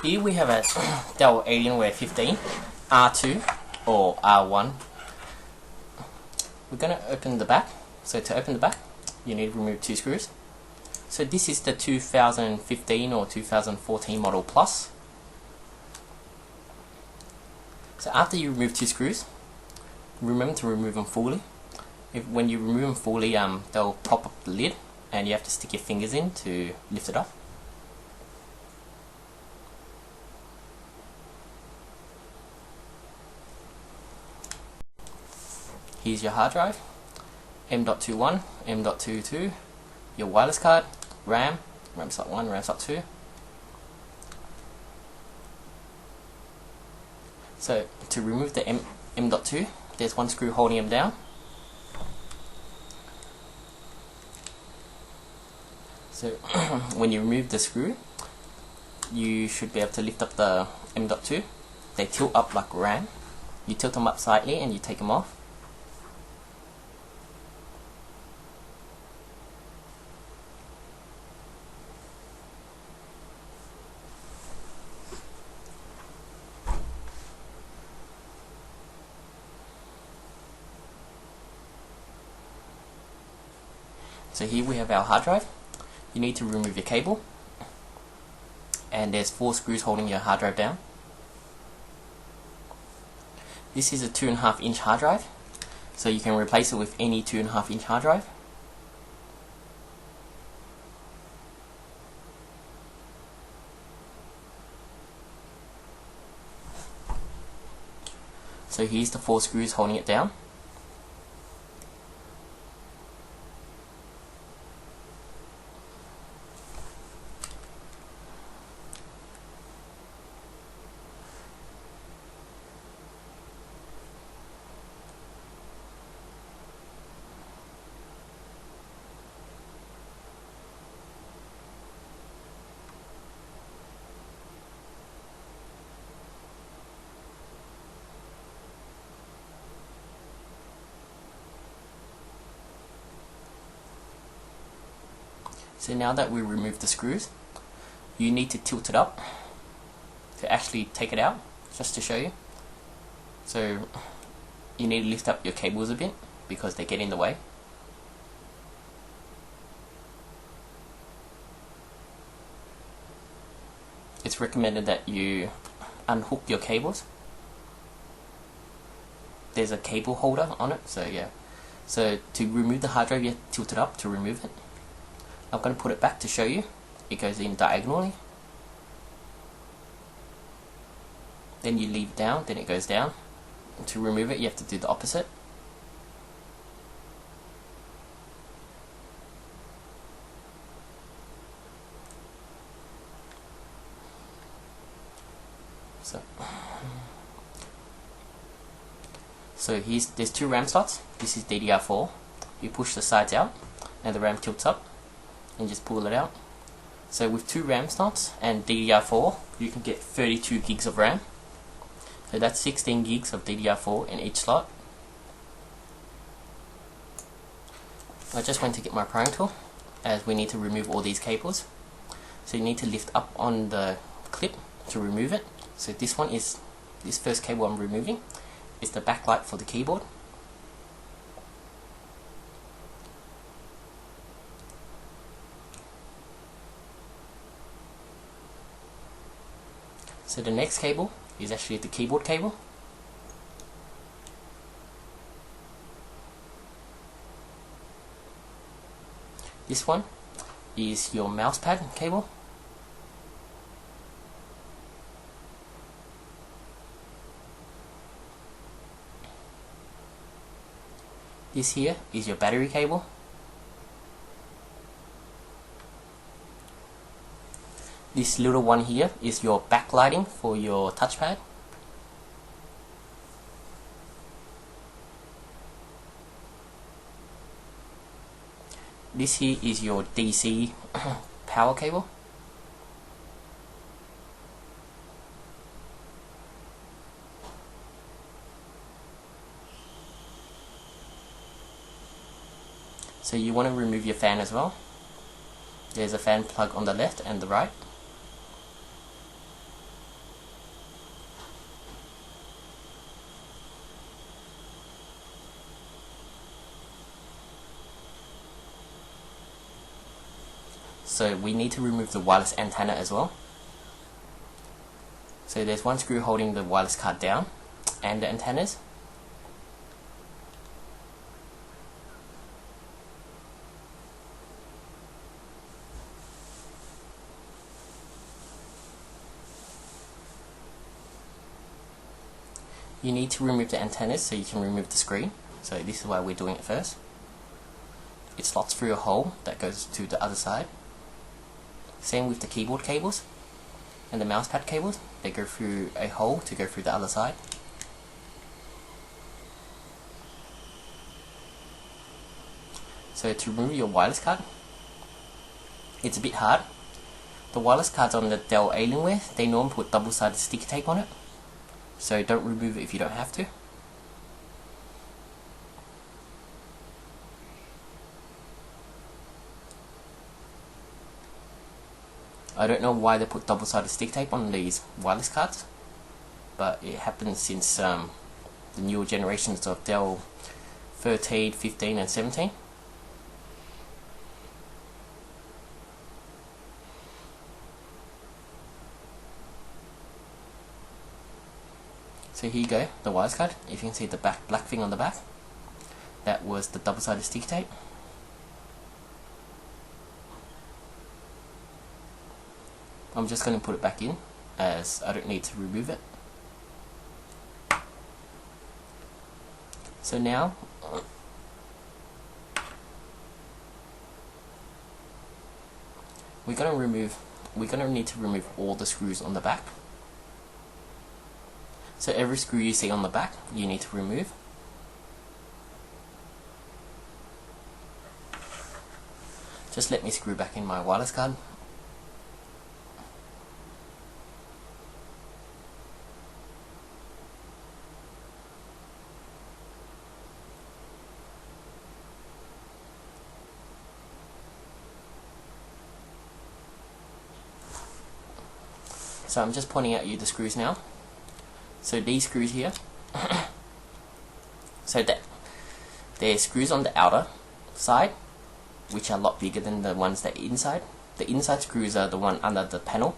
Here we have a Dell Alienware 15 R2 or R1. We're going to open the back. So to open the back, you need to remove two screws. So this is the 2015 or 2014 model Plus. So after you remove two screws, remember to remove them fully. When you remove them fully, they'll pop up the lid and you have to stick your fingers in to lift it up. Here's your hard drive, M.21, M.22, your wireless card, RAM slot 1, RAM slot 2. So to remove the M.2, there's one screw holding them down. So when you remove the screw, you should be able to lift up the M.2. They tilt up like RAM. You tilt them up slightly and you take them off. So here we have our hard drive. You need to remove your cable, and there's 4 screws holding your hard drive down. This is a 2.5 inch hard drive, so you can replace it with any 2.5 inch hard drive. So here's the 4 screws holding it down. So now that we removed the screws, you need to tilt it up to actually take it out, just to show you. So you need to lift up your cables a bit because they get in the way. It's recommended that you unhook your cables. There's a cable holder on it, so yeah. So to remove the hard drive, you have to tilt it up to remove it. I'm going to put it back to show you. It goes in diagonally. Then you leave it down, then it goes down. And to remove it, you have to do the opposite. So there's 2 RAM slots. This is DDR4. You push the sides out and the RAM tilts up and just pull it out. So with 2 RAM slots and DDR4, you can get 32 gigs of RAM. So that's 16 gigs of DDR4 in each slot. I just went to get my prying tool, as we need to remove all these cables. So you need to lift up on the clip to remove it. So this first cable I'm removing is the backlight for the keyboard. So the next cable is actually the keyboard cable. This one is your mousepad cable. This here is your battery cable. This little one here is your backlighting for your touchpad. This here is your DC power cable. So you want to remove your fan as well. There's a fan plug on the left and the right. so we need to remove the wireless antenna as well. So there's one screw holding the wireless card down and the antennas. You need to remove the antennas so you can remove the screen. So this is why we're doing it first. It slots through a hole that goes to the other side. Same with the keyboard cables and the mousepad cables. They go through a hole to go through the other side. So to remove your wireless card, it's a bit hard. The wireless cards on the Dell Alienware, they normally put double-sided sticky tape on it. So don't remove it if you don't have to. I don't know why they put double-sided stick tape on these wireless cards, but it happens since the newer generations of Dell 13, 15 and 17. So here you go, the wireless card. If you can see the black thing on the back, that was the double-sided sticky tape. I'm just going to put it back in as I don't need to remove it. So now we're going to need to remove all the screws on the back. So every screw you see on the back, you need to remove. Just let me screw back in my wireless card. So I'm just pointing out you the screws now. So these screws here, so that there's screws on the outer side, which are a lot bigger than the ones that are inside. The inside screws are the one under the panel.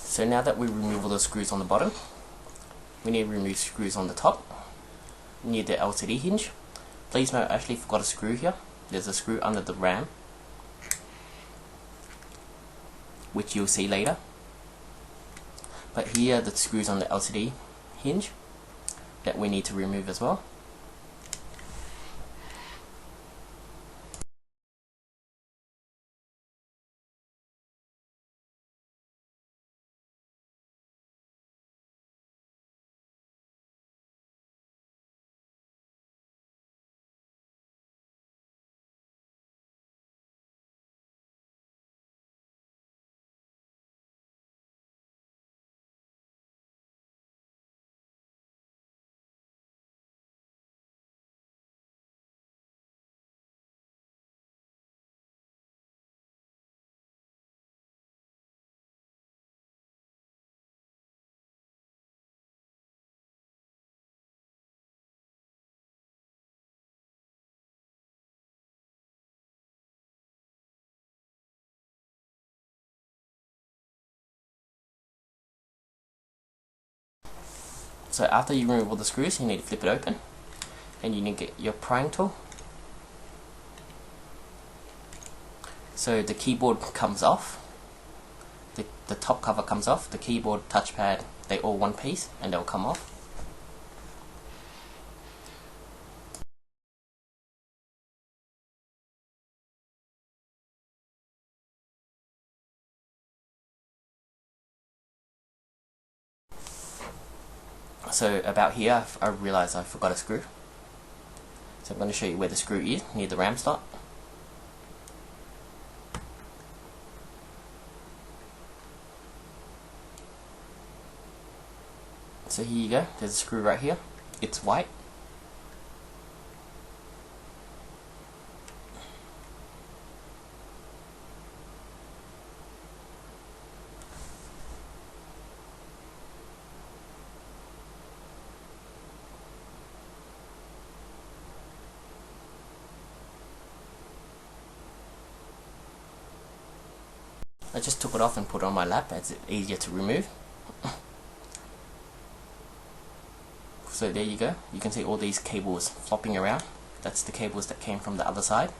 So now that we remove all the screws on the bottom, we need to remove screws on the top, near the LCD hinge. Please note, I actually forgot a screw here. There's a screw under the RAM, which you'll see later. But here are the screws on the LCD hinge that we need to remove as well. So after you remove all the screws, you need to flip it open, and you need to get your prying tool. So the keyboard comes off, the top cover comes off, the keyboard, touchpad, they all one piece and they'll come off. So about here, I realised I forgot a screw. So I'm going to show you where the screw is, near the RAM slot. So here you go, there's a screw right here, it's white. I just took it off and put it on my lap as it's easier to remove. So there you go, you can see all these cables flopping around. That's the cables that came from the other side.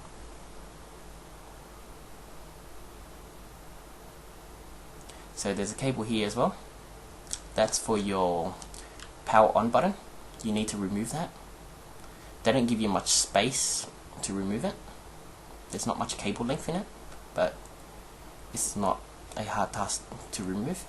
So there's a cable here as well. That's for your power on button. You need to remove that. They don't give you much space to remove it. There's not much cable length in it, but it's not a hard task to remove.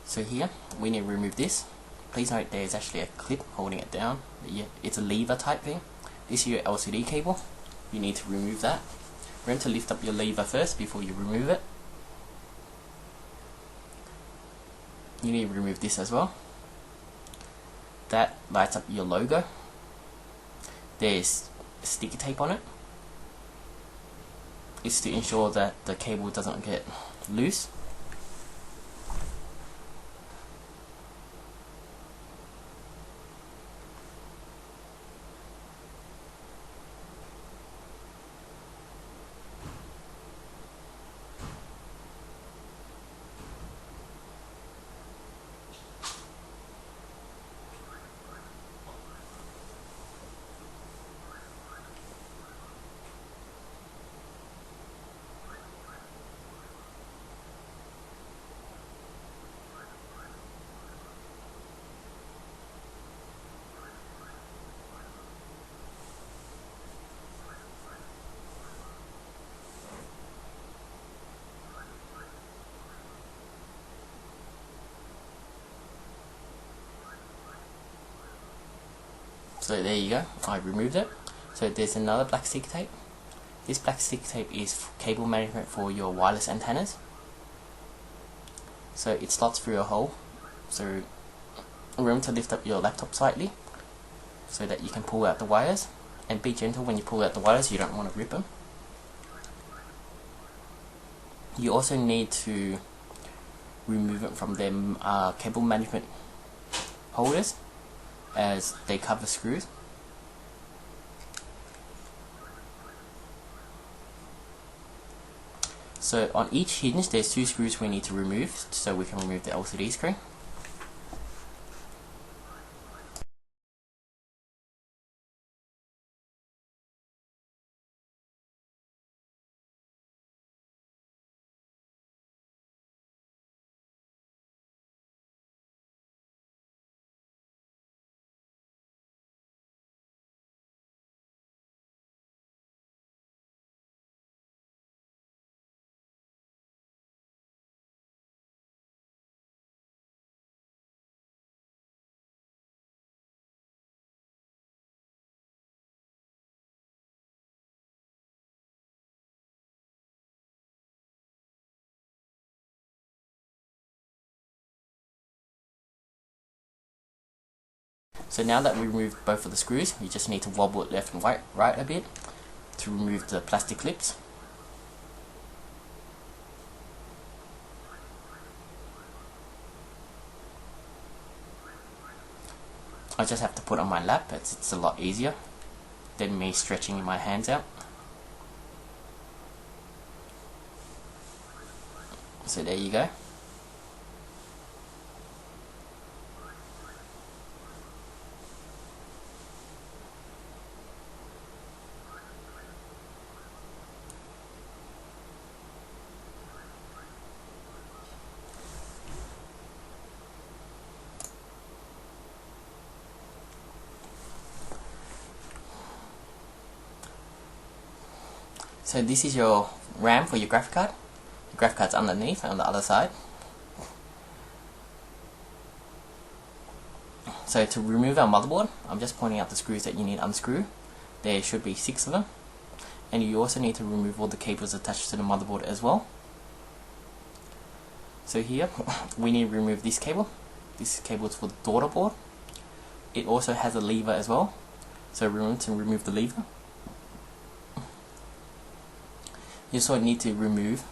So here, we need to remove this. Please note there's actually a clip holding it down. Yeah, it's a lever type thing. This is your LCD cable. You need to remove that. Remember to lift up your lever first before you remove it. You need to remove this as well. That lights up your logo. There's sticky tape on it. It's to ensure that the cable doesn't get loose. So there you go, I removed it. So there's another black sticky tape. This black sticky tape is cable management for your wireless antennas. So it slots through a hole. So remember to lift up your laptop slightly so that you can pull out the wires, and be gentle when you pull out the wires, you don't want to rip them. You also need to remove it from them cable management holders, as they cover screws. So on each hinge there's 2 screws we need to remove, so we can remove the LCD screen. So now that we removed both of the screws, you just need to wobble it left and right a bit to remove the plastic clips. I just have to put it on my lap, it's a lot easier than me stretching my hands out. So there you go. So this is your RAM for your graphic card. The graphic card's underneath on the other side. So to remove our motherboard, I'm just pointing out the screws that you need to unscrew. There should be 6 of them. And you also need to remove all the cables attached to the motherboard as well. So here, we need to remove this cable. This cable is for the daughter board. It also has a lever as well. So remember to remove the lever. You also need to remove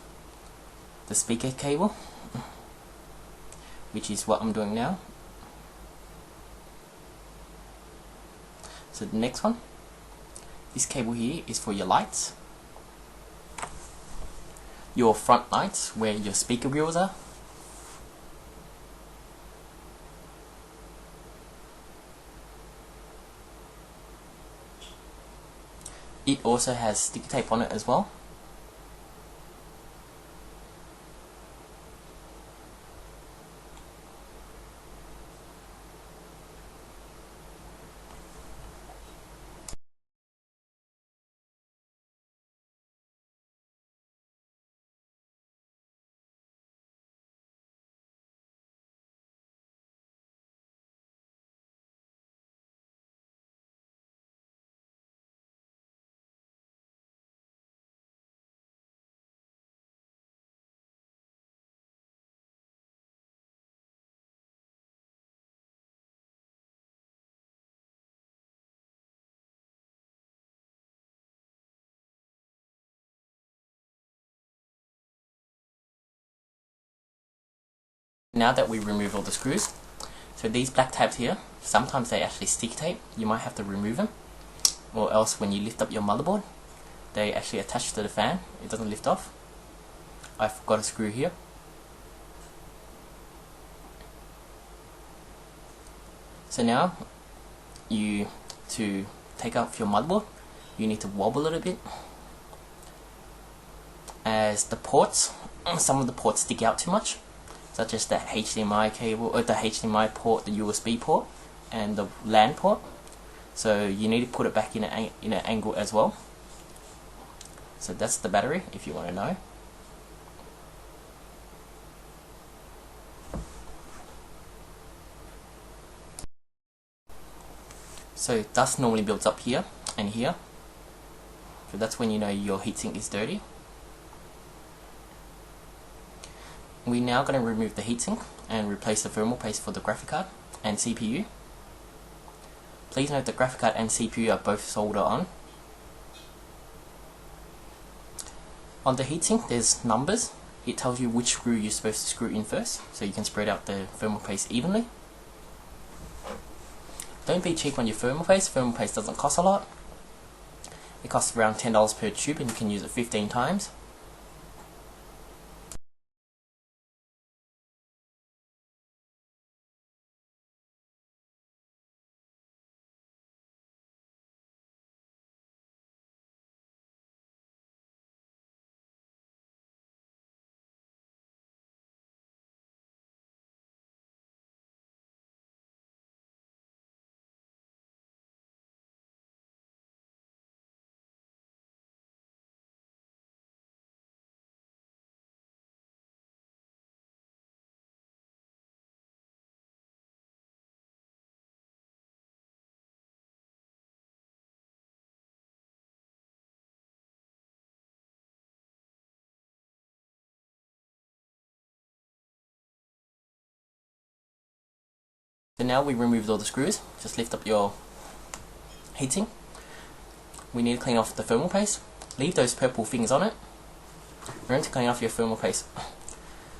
the speaker cable, which is what I'm doing now. So the next one, this cable here is for your lights, your front lights where your speaker grills are. It also has sticky tape on it as well. Now that we remove all the screws, so these black tabs here, sometimes they actually stick tape. You might have to remove them, or else when you lift up your motherboard, they actually attach to the fan. It doesn't lift off. I've got a screw here. So now, to take off your motherboard, you need to wobble a little bit, as the ports, some of the ports stick out too much, such as the HDMI cable, or the HDMI port, the USB port, and the LAN port. So you need to put it back in an angle as well. So that's the battery, if you want to know. So dust normally builds up here and here. So that's when you know your heatsink is dirty. We're now going to remove the heatsink and replace the thermal paste for the graphic card and CPU. Please note the graphic card and CPU are both soldered on. On the heatsink there's numbers. It tells you which screw you're supposed to screw in first, so you can spread out the thermal paste evenly. Don't be cheap on your thermal paste. Thermal paste doesn't cost a lot. It costs around $10 per tube and you can use it 15 times. So now we removed all the screws. Just lift up your heatsink. We need to clean off the thermal paste. Leave those purple things on it. Remember to clean off your thermal paste.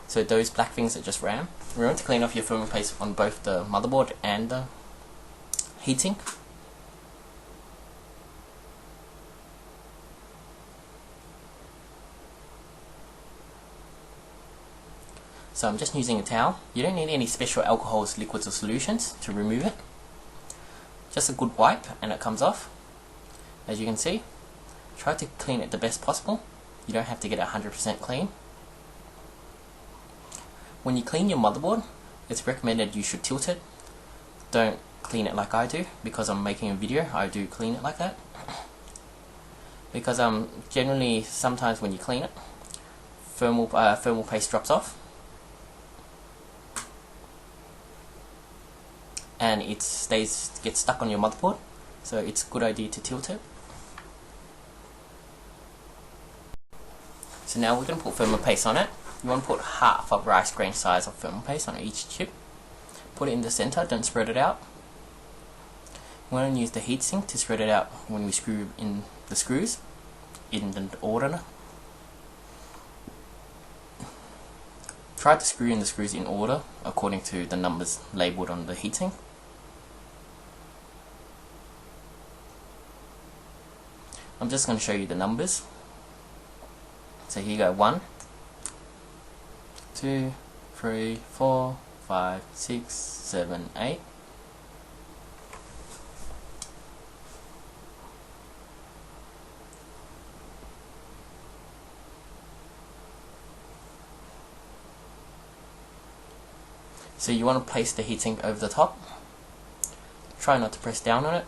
So those black things that just ran. Remember to clean off your thermal paste on both the motherboard and the heatsink. So I'm just using a towel. You don't need any special alcohols, liquids or solutions to remove it. Just a good wipe and it comes off. As you can see, try to clean it the best possible. You don't have to get it 100% clean. When you clean your motherboard, it's recommended you should tilt it. Don't clean it like I do, because I'm making a video, I do clean it like that. because generally sometimes when you clean it, thermal paste drops off and it gets stuck on your motherboard, so it's a good idea to tilt it. So now we're going to put thermal paste on it. You want to put half a rice grain size of thermal paste on each chip. Put it in the center, don't spread it out. We're going to use the heatsink to spread it out when we screw in the screws in the order. Try to screw in the screws in order according to the numbers labeled on the heatsink. I'm just going to show you the numbers. So here you go, 1, 2, 3, 4, 5, 6, 7, 8. So you want to place the heatsink over the top. Try not to press down on it.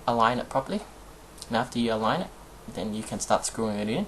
Align it properly. And after you align it, then you can start screwing it in.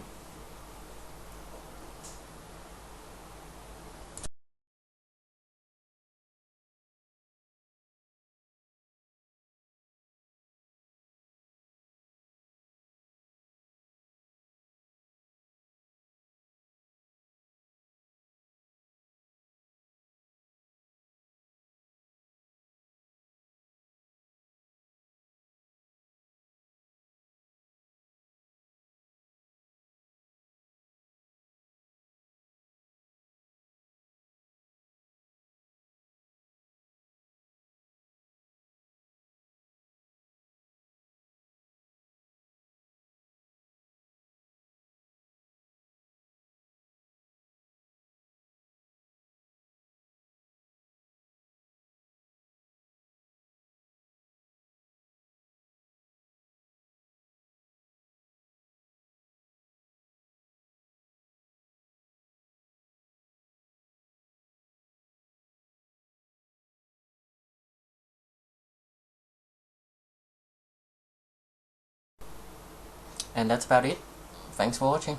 And that's about it. Thanks for watching.